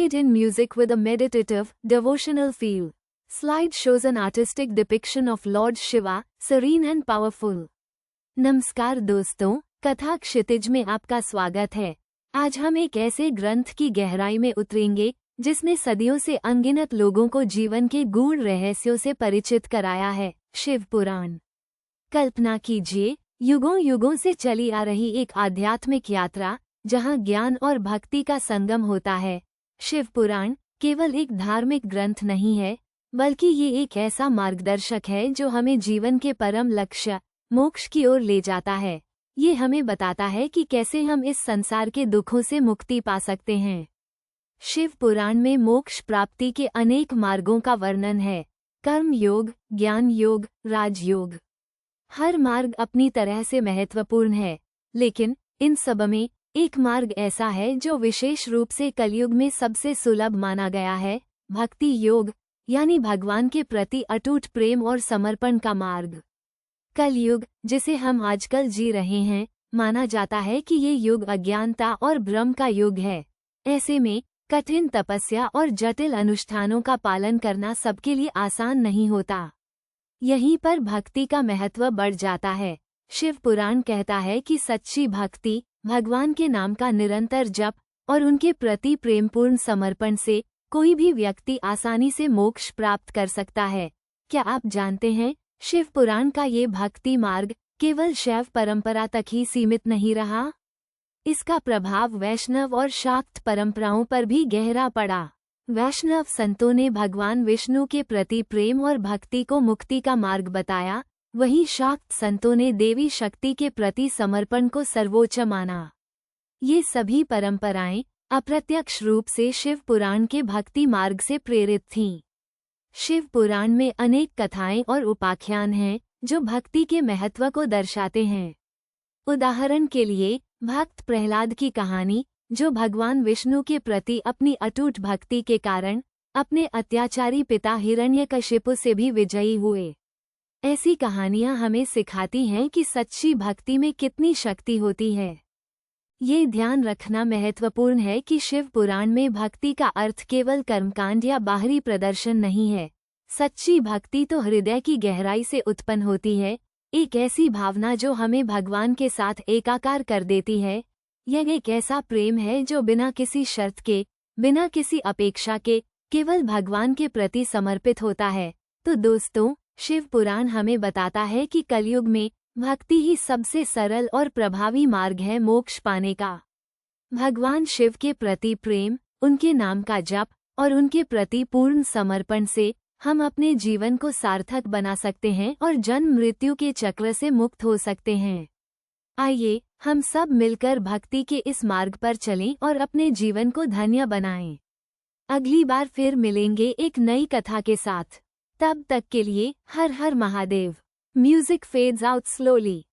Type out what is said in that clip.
made in music with a meditative, devotional feel. Slide shows an artistic depiction of Lord Shiva, serene and powerful. नमस्कार दोस्तों, कथा क्षितिज में आपका स्वागत है। आज हम एक ऐसे ग्रंथ की गहराई में उतरेंगे जिसने सदियों से अनगिनत लोगों को जीवन के गूढ़ रहस्यों से परिचित कराया है, शिव पुराण। कल्पना कीजिए, युगों युगों से चली आ रही एक आध्यात्मिक यात्रा जहां ज्ञान और भक्ति का संगम होता है। शिव पुराण केवल एक धार्मिक ग्रंथ नहीं है, बल्कि ये एक ऐसा मार्गदर्शक है जो हमें जीवन के परम लक्ष्य, मोक्ष की ओर ले जाता है। ये हमें बताता है कि कैसे हम इस संसार के दुखों से मुक्ति पा सकते हैं। शिव पुराण में मोक्ष प्राप्ति के अनेक मार्गों का वर्णन है। कर्म योग, ज्ञान योग, राजयोग। हर मार्ग अपनी तरह से महत्वपूर्ण है, लेकिन इन सब में एक मार्ग ऐसा है जो विशेष रूप से कलयुग में सबसे सुलभ माना गया है, भक्ति योग, यानी भगवान के प्रति अटूट प्रेम और समर्पण का मार्ग। कलयुग, जिसे हम आजकल जी रहे हैं, माना जाता है कि ये युग अज्ञानता और भ्रम का युग है। ऐसे में कठिन तपस्या और जटिल अनुष्ठानों का पालन करना सबके लिए आसान नहीं होता। यहीं पर भक्ति का महत्व बढ़ जाता है। शिव पुराण कहता है कि सच्ची भक्ति, भगवान के नाम का निरंतर जप और उनके प्रति प्रेमपूर्ण समर्पण से कोई भी व्यक्ति आसानी से मोक्ष प्राप्त कर सकता है। क्या आप जानते हैं, शिव पुराण का ये भक्ति मार्ग केवल शैव परंपरा तक ही सीमित नहीं रहा। इसका प्रभाव वैष्णव और शाक्त परंपराओं पर भी गहरा पड़ा। वैष्णव संतों ने भगवान विष्णु के प्रति प्रेम और भक्ति को मुक्ति का मार्ग बताया, वहीं शाक्त संतों ने देवी शक्ति के प्रति समर्पण को सर्वोच्च माना। ये सभी परंपराएं अप्रत्यक्ष रूप से शिव पुराण के भक्ति मार्ग से प्रेरित थीं। शिव पुराण में अनेक कथाएं और उपाख्यान हैं जो भक्ति के महत्व को दर्शाते हैं। उदाहरण के लिए, भक्त प्रहलाद की कहानी, जो भगवान विष्णु के प्रति अपनी अटूट भक्ति के कारण अपने अत्याचारी पिता हिरण्यकशिपु से भी विजयी हुए। ऐसी कहानियां हमें सिखाती हैं कि सच्ची भक्ति में कितनी शक्ति होती है। ये ध्यान रखना महत्वपूर्ण है कि शिव पुराण में भक्ति का अर्थ केवल कर्मकांड या बाहरी प्रदर्शन नहीं है। सच्ची भक्ति तो हृदय की गहराई से उत्पन्न होती है, एक ऐसी भावना जो हमें भगवान के साथ एकाकार कर देती है। यह एक ऐसा प्रेम है जो बिना किसी शर्त के, बिना किसी अपेक्षा के, केवल भगवान के प्रति समर्पित होता है। तो दोस्तों, शिव पुराण हमें बताता है कि कलयुग में भक्ति ही सबसे सरल और प्रभावी मार्ग है मोक्ष पाने का। भगवान शिव के प्रति प्रेम, उनके नाम का जप और उनके प्रति पूर्ण समर्पण से हम अपने जीवन को सार्थक बना सकते हैं और जन्म मृत्यु के चक्र से मुक्त हो सकते हैं। आइए हम सब मिलकर भक्ति के इस मार्ग पर चलें और अपने जीवन को धन्य बनाएं। अगली बार फिर मिलेंगे एक नई कथा के साथ। तब तक के लिए हर हर Mahadev. Music fades out slowly.